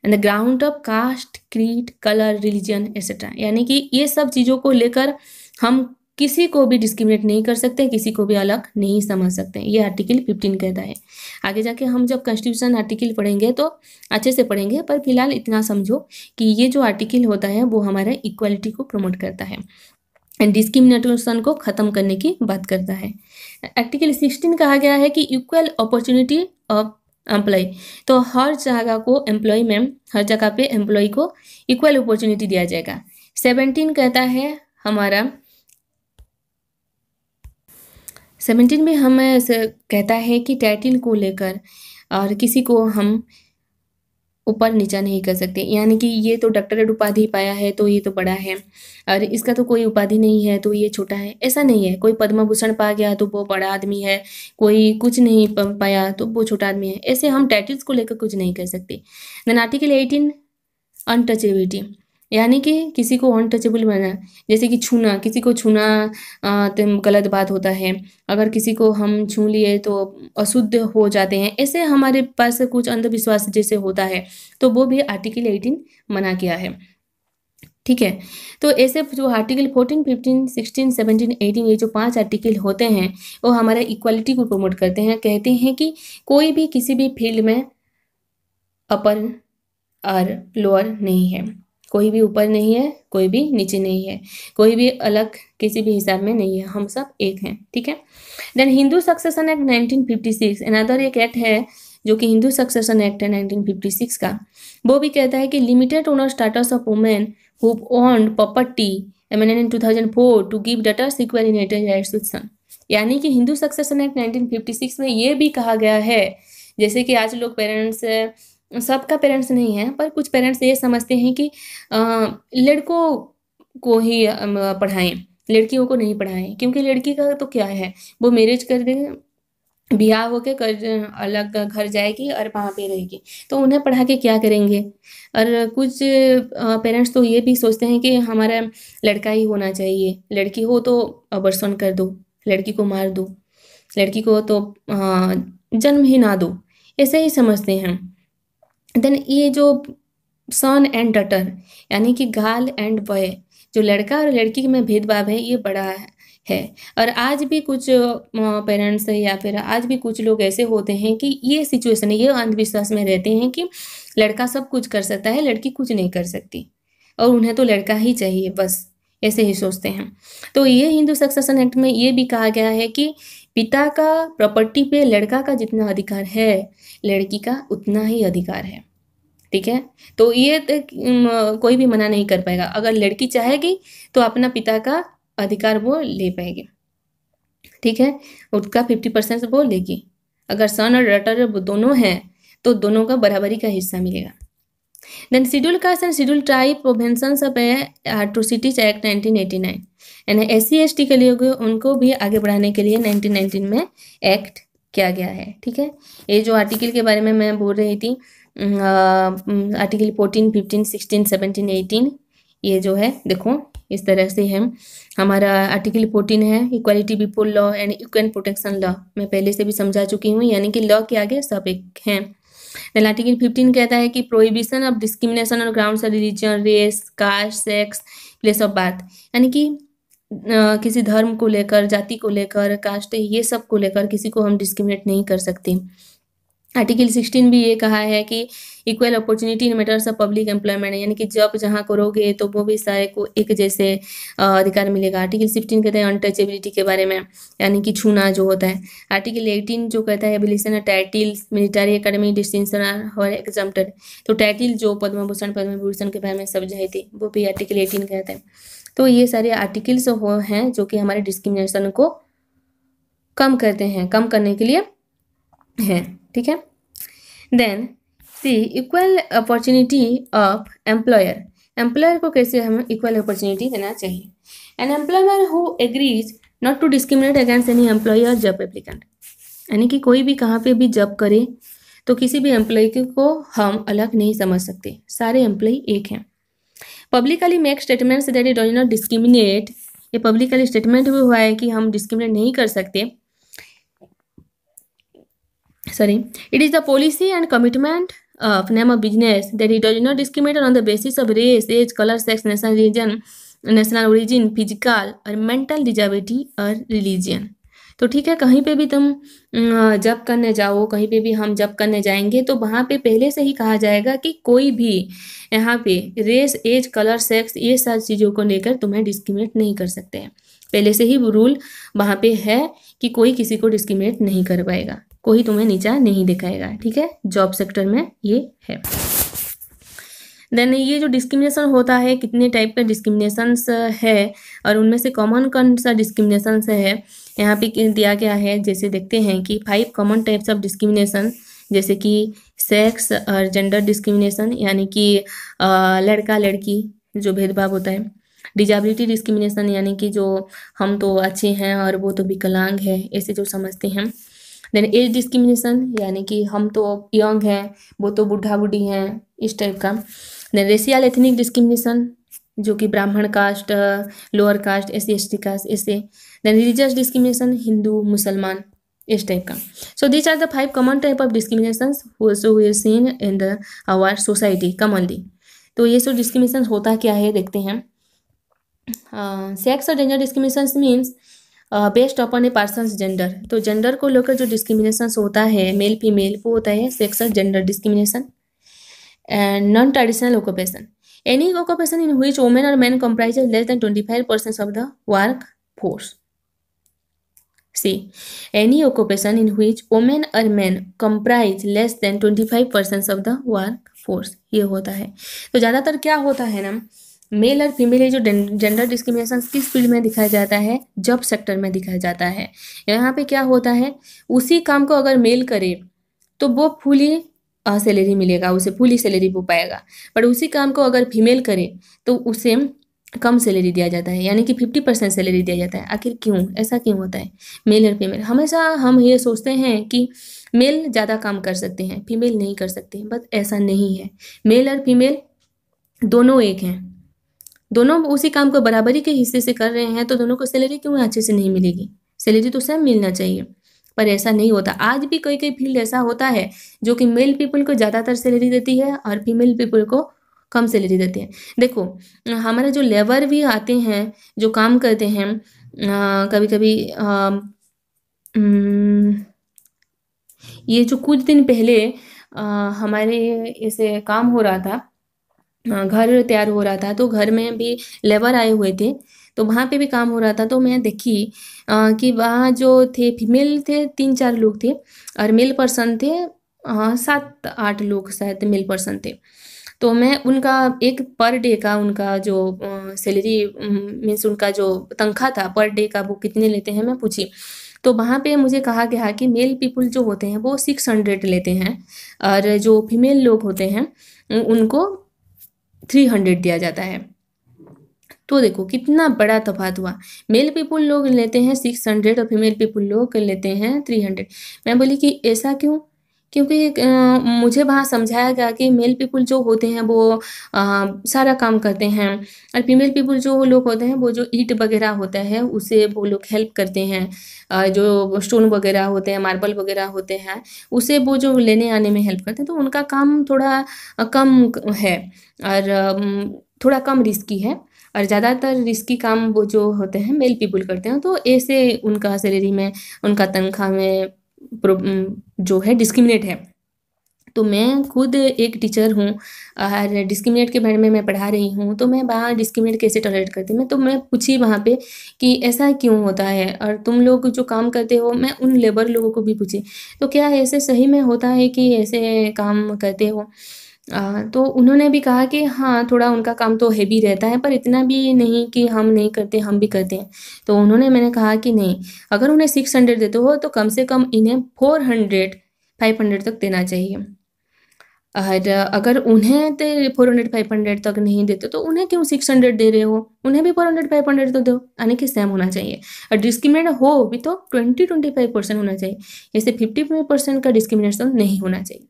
Speaker 1: and the ground of caste, creed, colour, religion etcetera. यानी कि ये सब चीज़ों को लेकर हम किसी को भी डिस्क्रिमिनेट नहीं कर सकते, किसी को भी अलग नहीं समझ सकते, ये आर्टिकल 15 कहता है। आगे जाके हम जब कॉन्स्टिट्यूशन आर्टिकल पढ़ेंगे तो अच्छे से पढ़ेंगे, पर फिलहाल इतना समझो कि ये जो आर्टिकल होता है वो हमारे इक्वालिटी को प्रमोट करता है एंड डिस्क्रिमिनेशन को ख़त्म करने की बात करता है। आर्टिकल 16 कहा गया है कि इक्वल अपॉर्चुनिटी ऑफ एम्प्लॉय, तो हर जगह को एम्प्लॉय में, हर जगह पे एम्प्लॉय को इक्वल अपॉर्चुनिटी दिया जाएगा। 17 कहता है हमारा, 17 में हमें कहता है कि टाइटल को लेकर और किसी को हम ऊपर नीचा नहीं कर सकते, यानी कि ये तो डॉक्टरेट उपाधि पाया है तो ये तो बड़ा है, और इसका तो कोई उपाधि नहीं है तो ये छोटा है, ऐसा नहीं है। कोई पद्म भूषण पा गया तो वो बड़ा आदमी है, कोई कुछ नहीं पाया तो वो छोटा आदमी है, ऐसे हम टाइटल्स को लेकर कुछ नहीं कर सकते। देन आर्टिकल 18 अनटचेबिलिटी, यानी कि किसी को अनटचेबल बनाना, जैसे कि छूना, किसी को छूना तो गलत बात होता है, अगर किसी को हम छू लिए तो अशुद्ध हो जाते हैं, ऐसे हमारे पास कुछ अंधविश्वास जैसे होता है, तो वो भी आर्टिकल 18 मना किया है, ठीक है। तो ऐसे जो आर्टिकल 14, 15, 16, 17, 18 ये जो 5 आर्टिकल होते हैं वो हमारे इक्वालिटी को प्रमोट करते हैं। कहते हैं कि कोई भी किसी भी फील्ड में अपर और लोअर नहीं है, कोई भी ऊपर नहीं है, कोई भी नीचे नहीं है, कोई भी अलग किसी भी हिसाब में नहीं है, हम सब एक हैं, ठीक है। Then Hindu succession act 1956, another एक एक्ट है जो कि हिंदू सक्सेशन एक्ट है 1956 का। वो भी कहता है कि limited owner status of women who owned property amended in 2004 to give daughters equal inheritance rights with son. यानी कि हिंदू सक्सेशन एक्ट 1956 में ये भी कहा गया है, जैसे कि आज लोग पेरेंट्स, सबका पेरेंट्स नहीं है पर कुछ पेरेंट्स ये समझते हैं कि लड़कों को ही पढ़ाएं, लड़कियों को नहीं पढ़ाएं, क्योंकि लड़की का तो क्या है, वो मैरिज कर दे, ब्याह होके कर अलग घर जाएगी और वहाँ पे रहेगी, तो उन्हें पढ़ा के क्या करेंगे। और कुछ पेरेंट्स तो ये भी सोचते हैं कि हमारा लड़का ही होना चाहिए, लड़की हो तो अबॉर्शन कर दो, लड़की को मार दो, लड़की को तो जन्म ही ना दो, ऐसे ही समझते हैं। देन ये जो सन एंड डॉटर यानी कि गर्ल एंड बॉय, जो लड़का और लड़की में भेदभाव है ये बड़ा है। और आज भी कुछ पेरेंट्स या फिर आज भी कुछ लोग ऐसे होते हैं कि ये सिचुएशन है, ये अंधविश्वास में रहते हैं कि लड़का सब कुछ कर सकता है, लड़की कुछ नहीं कर सकती और उन्हें तो लड़का ही चाहिए, बस ऐसे ही सोचते हैं। तो ये हिंदू सक्सेशन एक्ट में ये भी कहा गया है कि पिता का प्रॉपर्टी पे लड़का का जितना अधिकार है, लड़की का उतना ही अधिकार है, ठीक है। तो ये कोई भी मना नहीं कर पाएगा, अगर लड़की चाहेगी तो अपना पिता का अधिकार वो ले पाएगी, ठीक है, उसका 50% वो लेगी। अगर सन और डॉटर दोनों हैं तो दोनों का बराबरी का हिस्सा मिलेगा। Then schedule caste and schedule tribe preventions of atrocities act 1989, यानी SC/ST के लिए उनको भी आगे बढ़ाने के लिए 1919 में एक्ट किया गया है, ठीक है। ये जो आर्टिकल के बारे में मैं बोल रही थी, आर्टिकल 14, 15, 16, 17, 18, ये जो है देखो इस तरह से है। हमारा आर्टिकल 14 है equality before law and equal protection law, मैं पहले से भी समझा चुकी हूँ, यानी कि लॉ के आगे सब एक हैं। देन आर्टिकल 15 कहता है कि prohibition of discrimination on grounds of religion, race, caste, sex, place of birth, यानी कि किसी धर्म को लेकर, जाति को लेकर, कास्ट, ये सब को लेकर किसी को हम डिस्क्रिमिनेट नहीं कर सकते। आर्टिकल 16 भी ये कहा है कि equal opportunity in matters of public employment, यानी कि जॉब जहाँ करोगे तो वो भी सारे को एक जैसे अधिकार मिलेगा। आर्टिकल 16 कहता है अनटचेबिलिटी के बारे में, यानी कि छूना जो होता है। आर्टिकल 18 जो कहता है abolition of titles, military academy distinction और एग्जम्प्टेड, तो टाइटल जो पद्म भूषण पद्म विभूषण के बारे में समझाई थी वो भी आर्टिकल 18 कहता है। तो ये सारे आर्टिकल्स हैं जो कि हमारे डिस्क्रिमिनेशन को कम करते हैं, कम करने के लिए हैं, ठीक है। Then see equal opportunity of employer, employer को कैसे हमें इक्वल अपॉर्चुनिटी देना चाहिए। An employer who agrees not to discriminate against any employee और जॉब एप्लीकेंट, यानी कि कोई भी कहाँ पे भी जॉब करे तो किसी भी एम्प्लॉय को हम अलग नहीं समझ सकते, सारे एम्प्लॉय एक हैं। Publicly make statements that it does not discriminate, ये पब्लिकली स्टेटमेंट भी हुआ है कि हम डिस्क्रिमिनेट नहीं कर सकते। It is the policy and commitment of name of business that it does not discriminate on the basis of race, age, color, sex, national origin, physical or mental disability or religion। तो ठीक है, कहीं पे भी तुम जब करने जाओ, कहीं पे भी हम जब करने जाएंगे तो वहाँ पे पहले से ही कहा जाएगा कि कोई भी यहाँ पे रेस, एज, कलर, सेक्स, ये सारी चीज़ों को लेकर तुम्हें डिस्क्रिमिनेट नहीं कर सकते हैं। पहले से ही रूल वहाँ पे है कि कोई किसी को डिस्क्रिमिनेट नहीं कर पाएगा, कोई तुम्हें नीचा नहीं दिखाएगा, ठीक है। जॉब सेक्टर में ये है। देन ये जो डिस्क्रिमिनेशन होता है, कितने टाइप का डिस्क्रिमिनेशंस है और उनमें से कॉमन कौन सा डिस्क्रिमिनेशंस है यहाँ पे दिया गया है। जैसे देखते हैं कि 5 कॉमन टाइप्स ऑफ डिस्क्रिमिनेशन, जैसे कि सेक्स और जेंडर डिस्क्रिमिनेशन, यानी कि लड़का लड़की जो भेदभाव होता है। डिजेबिलिटी डिस्क्रिमिनेशन, यानी कि जो हम तो अच्छे हैं और वो तो विकलांग है, ऐसे जो समझते हैं। देन एज डिस्क्रिमिनेशन, यानी कि हम तो यंग हैं, वो तो बूढ़ा बूढ़ी हैं, इस टाइप का। देन रेशियल एथनिक डिस्क्रिमिनेशन, जो कि Brahmin caste, lower caste, SC/ST caste, ऐसे। देन रिलीजियस डिस्क्रिमिनेशन, हिंदू मुसलमान, इस टाइप का। So this are the 5 common type of discriminations we are seen in the our society commonly. तो ये सब डिस्क्रिमिनेशन होता क्या है देखते हैं। सेक्स और gender discrimination means based upon a person's gender, तो जेंडर को लेकर जो डिस्क्रिमिनेशन होता है मेल फीमेल, वो होता है सेक्स और gender discrimination. And non traditional occupation, any occupation in which women और man comprises less than 25% of the work force. See, any occupation in which women और man comprise less than 25% of the work force, ये होता है। तो ज़्यादातर क्या होता है ना, मेल और फीमेल ये जो जेंडर डिस्क्रिमिनेशन किस फील्ड में दिखाया जाता है, जॉब सेक्टर में दिखाया जाता है। यहाँ पे क्या होता है, उसी काम को अगर मेल करे तो वो फुली सैलरी मिलेगा, उसे फुली सैलरी वो पाएगा, पर उसी काम को अगर फीमेल करे तो उसे कम सैलरी दिया जाता है, यानी कि 50% सैलरी दिया जाता है। आखिर क्यों, ऐसा क्यों होता है? मेल और फीमेल, हमेशा हम ये सोचते हैं कि मेल ज़्यादा काम कर सकते हैं, फीमेल नहीं कर सकते हैं, बट ऐसा नहीं है। मेल और फीमेल दोनों एक हैं, दोनों उसी काम को बराबरी के हिस्से से कर रहे हैं, तो दोनों को सैलरी क्यों अच्छे से नहीं मिलेगी? सैलरी तो सेम मिलना चाहिए, पर ऐसा नहीं होता। आज भी कई कई फील्ड ऐसा होता है जो कि मेल पीपल को ज़्यादातर सैलरी देती है और फीमेल पीपल को कम सैलरी देती है। देखो, हमारे जो लेबर भी आते हैं, जो काम करते हैं, कभी कभी ये जो कुछ दिन पहले हमारे ऐसे काम हो रहा था, घर तैयार हो रहा था, तो घर में भी लेबर आए हुए थे, तो वहाँ पे भी काम हो रहा था। तो मैं देखी कि वहाँ जो थे फीमेल थे 3-4 लोग थे और मेल पर्सन थे 7-8 लोग शायद मेल पर्सन थे। तो मैं उनका एक पर डे का उनका जो सैलरी मीन्स उनका जो तनख्वाह था पर डे का वो कितने लेते हैं मैं पूछी। तो वहाँ पे मुझे कहा गया कि मेल पीपल जो होते हैं वो 600 लेते हैं और जो फीमेल लोग होते हैं उनको 300 दिया जाता है। तो देखो कितना बड़ा तफात हुआ, मेल पीपल लोग लेते हैं 600 और फीमेल पीपल लोग लेते हैं 300। मैं बोली कि ऐसा क्यों? क्योंकि मुझे वहाँ समझाया गया कि मेल पीपल जो होते हैं वो सारा काम करते हैं और फीमेल पीपल जो लोग होते हैं वो जो ईंट वगैरह होता है उसे वो लोग हेल्प करते हैं, जो स्टोन वगैरह होते हैं, मार्बल वगैरह होते हैं, उसे वो जो लेने आने में हेल्प करते हैं। तो उनका काम थोड़ा कम है और थोड़ा कम रिस्की है और ज़्यादातर रिस्की काम वो जो होते हैं मेल पीपल करते हैं। तो ऐसे उनका सैलरी में, उनका तनख्वाह में जो है डिस्क्रिमिनेट है। तो मैं खुद एक टीचर हूँ और डिस्क्रिमिनेट के बारे में मैं पढ़ा रही हूँ, तो मैं वहाँ डिस्क्रिमिनेट कैसे टॉलरेट करती हूँ। तो मैं पूछी वहाँ पे कि ऐसा क्यों होता है और तुम लोग जो काम करते हो, मैं उन लेबर लोगों को भी पूछी तो क्या ऐसे सही में होता है कि ऐसे काम करते हो? तो उन्होंने भी कहा कि हाँ, थोड़ा उनका काम तो हेवी रहता है पर इतना भी नहीं कि हम नहीं करते, हम भी करते हैं। तो मैंने कहा कि नहीं, अगर उन्हें 600 देते हो तो कम से कम इन्हें 400-500 तक देना चाहिए और अगर उन्हें 400-500 तक नहीं देते तो उन्हें क्यों 600 दे रहे हो? उन्हें भी 400-500 तो दो, यानी कि सेम होना चाहिए। और डिस्क्रिमिनेट हो भी तो 20-25% होना चाहिए, ऐसे 50% का डिस्क्रिमिनेशन नहीं होना चाहिए।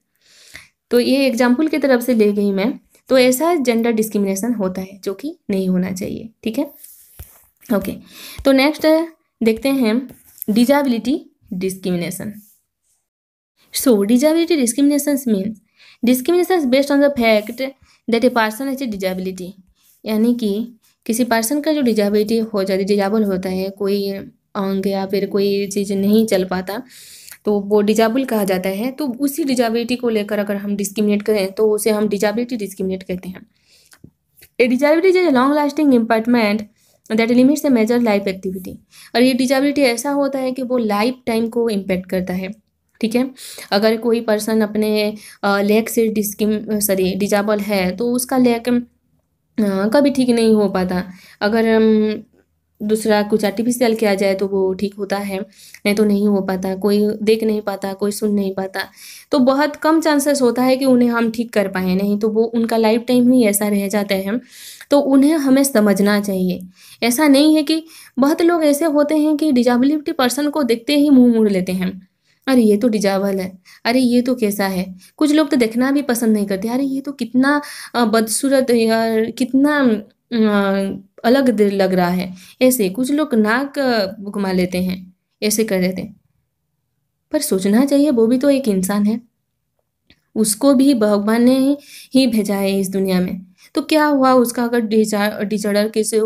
Speaker 1: तो ये एग्जाम्पल की तरफ से ले गई मैं। तो ऐसा जेंडर डिस्क्रिमिनेशन होता है जो कि नहीं होना चाहिए, ठीक है। ओके, तो नेक्स्ट देखते हैं disability discrimination. So disability discrimination means discrimination based on the fact that a person has a disability, यानी कि किसी पर्सन का जो डिजेबिलिटी हो जाती, डिजेबल होता है, कोई अंग या फिर कोई चीज़ नहीं चल पाता, तो वो डिजेबल कहा जाता है। तो उसी डिजेबिलिटी को लेकर अगर हम डिस्क्रिमिनेट करें तो उसे हम डिजेबिलिटी डिस्क्रिमिनेट कहते हैं। A disability is a long lasting impairment that limits a major life activity. और ये डिजेबिलिटी ऐसा होता है कि वो लाइफ टाइम को इम्पेक्ट करता है, ठीक है। अगर कोई पर्सन अपने लेग से डिजेबल है तो उसका लेग कभी ठीक नहीं हो पाता। अगर दूसरा कुछ आर्टिफिशियल किया जाए तो वो ठीक होता है, नहीं तो नहीं हो पाता। कोई देख नहीं पाता, कोई सुन नहीं पाता, तो बहुत कम चांसेस होता है कि उन्हें हम ठीक कर पाएँ, नहीं तो वो उनका लाइफ टाइम ही ऐसा रह जाता है। तो उन्हें हमें समझना चाहिए। ऐसा नहीं है कि बहुत लोग ऐसे होते हैं कि डिजेबिलिटी पर्सन को देखते ही मुँह मोड़ लेते हैं, अरे ये तो डिजेबल है, अरे ये तो कैसा है। कुछ लोग तो देखना भी पसंद नहीं करते, अरे ये तो कितना बदसूरत यार, कितना अलग दिल लग रहा है। ऐसे कुछ लोग नाक घुमा लेते हैं, ऐसे कर देते हैं। पर सोचना चाहिए वो भी तो एक इंसान है, उसको भी भगवान ने ही भेजा है इस दुनिया में। तो क्या हुआ उसका अगर डिसऑर्डर किसी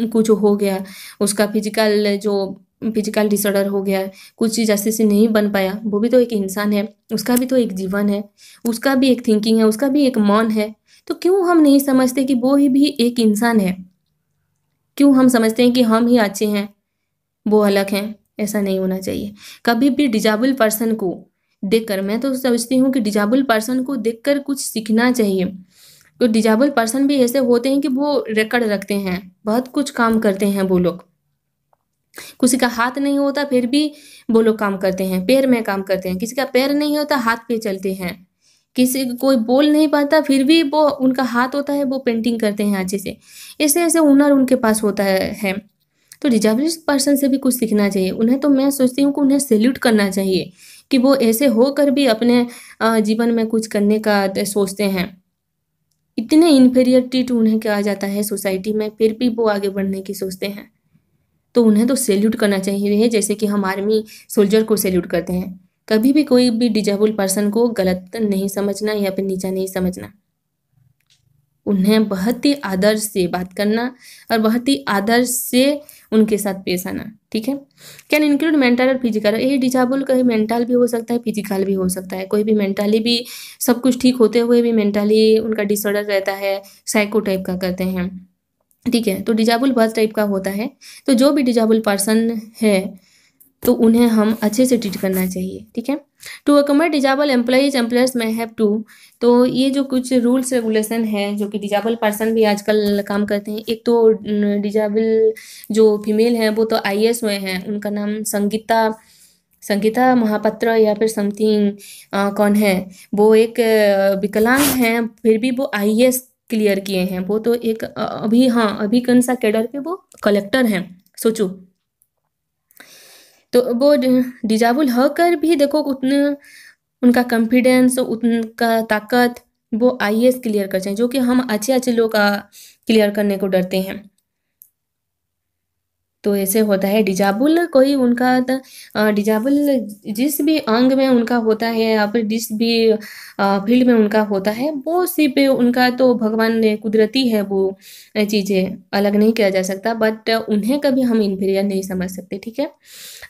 Speaker 1: कुछ हो गया, उसका फिजिकल डिसऑर्डर हो गया, कुछ चीज़ अच्छे से नहीं बन पाया, वो भी तो एक इंसान है, उसका भी तो एक जीवन है, उसका भी एक थिंकिंग है, उसका भी एक मन है। तो क्यों हम नहीं समझते कि वो ही भी एक इंसान है? क्यों हम समझते हैं कि हम ही अच्छे हैं, वो अलग हैं? ऐसा नहीं होना चाहिए। कभी भी डिजेबल पर्सन को देखकर, मैं तो समझती हूँ कि डिजेबल पर्सन को देखकर कुछ सीखना चाहिए। तो डिजेबल पर्सन भी ऐसे होते हैं कि वो रिकॉर्ड रखते हैं, बहुत कुछ काम करते हैं वो लोग। किसी का हाथ नहीं होता फिर भी वो लोग काम करते हैं, पैर में काम करते हैं। किसी का पैर नहीं होता हाथ पे चलते हैं। किसी कोई बोल नहीं पाता फिर भी वो उनका हाथ होता है, वो पेंटिंग करते हैं अच्छे से। ऐसे ऐसे हुनर उनके पास होता है। तो डिजेबल पर्सन से भी कुछ सीखना चाहिए उन्हें। तो मैं सोचती हूँ कि उन्हें सैल्यूट करना चाहिए कि वो ऐसे होकर भी अपने जीवन में कुछ करने का सोचते हैं। इतने इन्फीरियरिटी उन्हें कहा जाता है सोसाइटी में, फिर भी वो आगे बढ़ने की सोचते हैं। तो उन्हें तो सैल्यूट करना चाहिए, जैसे कि हम आर्मी सोल्जर को सैल्यूट करते हैं। कभी भी कोई भी डिजेबल पर्सन को गलत नहीं समझना या फिर नीचा नहीं समझना। उन्हें बहुत ही आदर से बात करना और बहुत ही आदर से उनके साथ पेश आना, ठीक है। कैन इंक्लूड मेंटल और फिजिकल। ये डिजेबल कहीं मेंटल भी हो सकता है, फिजिकल भी हो सकता है। कोई भी मेंटली भी सब कुछ ठीक होते हुए भी मेंटली उनका डिसऑर्डर रहता है, साइको टाइप का करते हैं, ठीक है। तो डिजेबल बहुत टाइप का होता है। तो जो भी डिजेबल पर्सन है तो उन्हें हम अच्छे से ट्रीट करना चाहिए, ठीक है। To accommodate disable employees, employers may have to. तो ये जो कुछ रूल्स रेगुलेशन है जो कि डिजेबल पर्सन भी आजकल काम करते हैं। एक तो डिजेबल जो फीमेल है वो तो IAS में है, उनका नाम संगीता महापात्र या फिर समथिंग कौन है वो, एक विकलांग हैं फिर भी वो IAS क्लियर किए हैं। वो तो एक अभी कौन सा कैडर पे वो कलेक्टर हैं, सोचो। तो वो डिजेबल होकर भी देखो उतने उनका कॉन्फिडेंस, उनका ताकत, वो IAS क्लियर कर जाए, जो कि हम अच्छे अच्छे लोग क्लियर करने को डरते हैं। तो ऐसे होता है। डिजेबल कोई उनका डिजेबल जिस भी अंग में उनका होता है या फिर जिस भी फील्ड में उनका होता है वो सिर्फ उनका तो भगवान ने कुदरती है, वो चीज़ें अलग नहीं किया जा सकता। बट उन्हें कभी हम इन्फीरियर नहीं समझ सकते, ठीक है।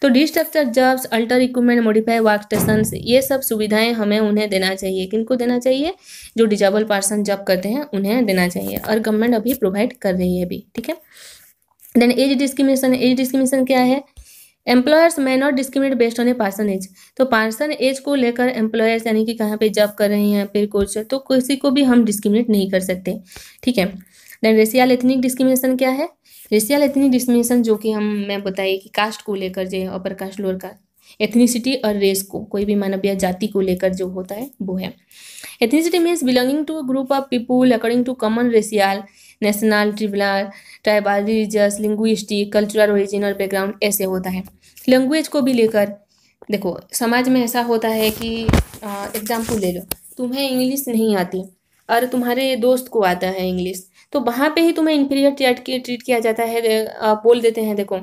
Speaker 1: तो डिस्ट्रक्चर jobs, alter equipment, modify work station, ये सब सुविधाएं हमें उन्हें देना चाहिए। किनको देना चाहिए? जो डिजेबल पर्सन जॉब करते हैं उन्हें देना चाहिए, और गवर्नमेंट अभी प्रोवाइड कर रही है अभी, ठीक है। Then age discrimination. Age discrimination क्या है? Employers may not discriminate based on a person age. तो पर्सन एज को लेकर एम्प्लॉयर्स यानी कि कहाँ पे जॉब कर रहे हैं फिर कुछ, तो किसी को भी हम डिस्क्रिमिनेट नहीं कर सकते, ठीक है। देन रेशियल एथनिक डिस्क्रिमिनेशन क्या है? रेशियल एथनिक डिस्क्रिमिनेशन जो कि मैं बताइए कि कास्ट को लेकर, जो upper caste lower cast, ethnicity और रेस को, कोई भी मानवीय जाति को लेकर जो होता है वो है। Ethnicity means belonging to group of people according to common racial, national, tribal, religious, linguistic, cultural origin और बैकग्राउंड, ऐसे होता है। लैंग्वेज को भी लेकर देखो, समाज में ऐसा होता है कि एग्जाम्पल ले लो, तुम्हें इंग्लिश नहीं आती और तुम्हारे दोस्त को आता है इंग्लिश, तो वहाँ पे ही तुम्हें इन्फीरियर ट्रीट किया जाता है। बोल देते हैं देखो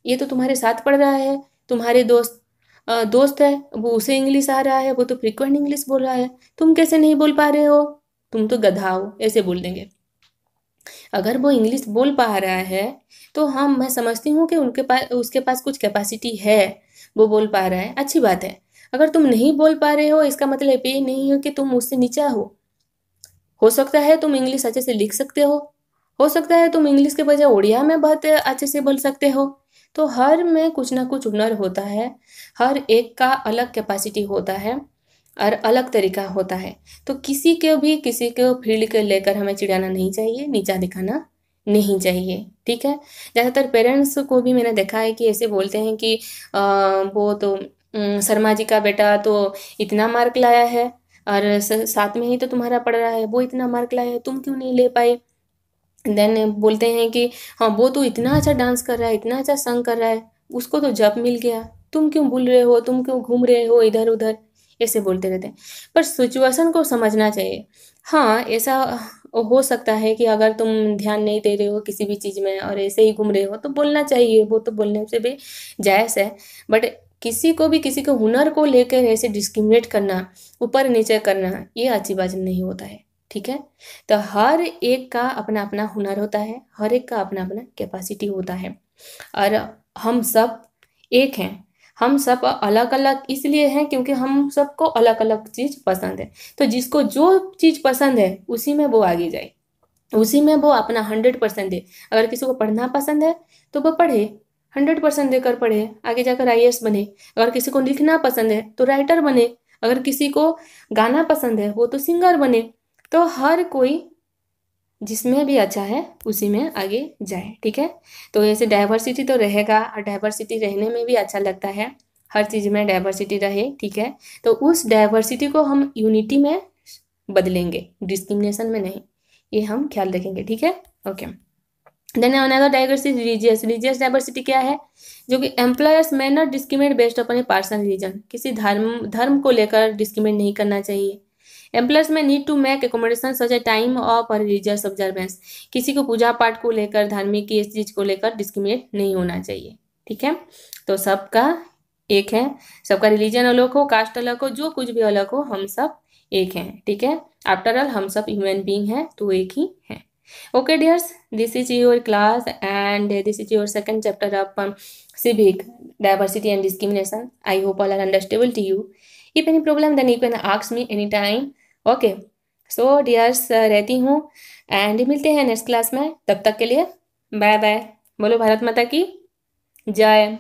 Speaker 1: ये तो तुम्हारे साथ पढ़ रहा है, तुम्हारे दोस्त है, वो उसे इंग्लिश आ रहा है, वो तो फ्रिक्वेंट इंग्लिश बोल रहा है, तुम कैसे नहीं बोल पा रहे हो, तुम तो गधा हो, ऐसे बोल देंगे। अगर वो इंग्लिश बोल पा रहा है तो मैं समझती हूँ कि उसके पास कुछ कैपेसिटी है, वो बोल पा रहा है, अच्छी बात है। अगर तुम नहीं बोल पा रहे हो इसका मतलब ये नहीं हो कि तुम उससे नीचा हो सकता है तुम इंग्लिश अच्छे से लिख सकते हो सकता है तुम इंग्लिश के बजाय उड़िया में बहुत अच्छे से बोल सकते हो। तो हर में कुछ ना कुछ हुनर होता है, हर एक का अलग कैपेसिटी होता है और अलग तरीका होता है। तो किसी को फील्ड के लेकर हमें चिढ़ाना नहीं चाहिए, नीचा दिखाना नहीं चाहिए, ठीक है। ज़्यादातर पेरेंट्स को भी मैंने देखा है कि ऐसे बोलते हैं कि वो तो शर्मा जी का बेटा तो इतना मार्क लाया है और साथ में ही तो तुम्हारा पढ़ रहा है, वो इतना मार्क लाया है, तुम क्यों नहीं ले पाए। देन बोलते हैं कि हाँ वो तो इतना अच्छा डांस कर रहा है, इतना अच्छा संग कर रहा है, उसको तो जॉब मिल गया, तुम क्यों भूल रहे हो, तुम क्यों घूम रहे हो इधर उधर, ऐसे बोलते रहते हैं। पर सिचुएशन को समझना चाहिए। हाँ ऐसा हो सकता है कि अगर तुम ध्यान नहीं दे रहे हो किसी भी चीज़ में और ऐसे ही घूम रहे हो तो बोलना चाहिए, वो तो बोलने से भी जायज़ है। बट किसी को भी किसी के हुनर को लेकर ऐसे डिस्क्रिमिनेट करना, ऊपर नीचे करना, ये अच्छी बात नहीं होता है, ठीक है। तो हर एक का अपना अपना हुनर होता है, हर एक का अपना अपना कैपेसिटी होता है और हम सब एक हैं। हम सब अलग अलग इसलिए हैं क्योंकि हम सबको अलग अलग चीज़ पसंद है। तो जिसको जो चीज़ पसंद है उसी में वो आगे जाए, उसी में वो अपना 100% दे। अगर किसी को पढ़ना पसंद है तो वो पढ़े, 100% देकर पढ़े, आगे जाकर IAS बने। अगर किसी को लिखना पसंद है तो राइटर बने, अगर किसी को गाना पसंद है वो तो सिंगर बने। तो हर कोई जिसमें भी अच्छा है उसी में आगे जाए, ठीक है। तो ऐसे डाइवर्सिटी तो रहेगा, और डाइवर्सिटी रहने में भी अच्छा लगता है, हर चीज़ में डाइवर्सिटी रहे, ठीक है। तो उस डाइवर्सिटी को हम यूनिटी में बदलेंगे, डिस्क्रिमिनेशन में नहीं, ये हम ख्याल रखेंगे, ठीक है। Okay, then another diversity religious. Religious diversity क्या है? जो कि employers may not discriminate based अपने पर्सनल रिलीजन, किसी धर्म को लेकर डिस्क्रिमिनेट नहीं करना चाहिए। Employers may need to make accommodation such a time of religious observance, किसी को पूजा पाठ को लेकर, धार्मिक इस चीज़ को लेकर डिस्क्रिमिनेट नहीं होना चाहिए, ठीक है। तो सबका एक है, सबका रिलीजन अलग हो, कास्ट अलग हो, जो कुछ भी अलग हो, हम सब एक हैं, ठीक है। आफ्टर ऑल हम सब ह्यूमन बीइंग हैं, तो एक ही हैं। Okay, dears, this is your class and this is your second chapter of civic diversity and discrimination. I hope all are understandable to you. If any problem, then you can ask me anytime. Okay, so dears, रहती हूँ and मिलते हैं next class में। तब तक के लिए bye bye. बोलो भारत माता की जय।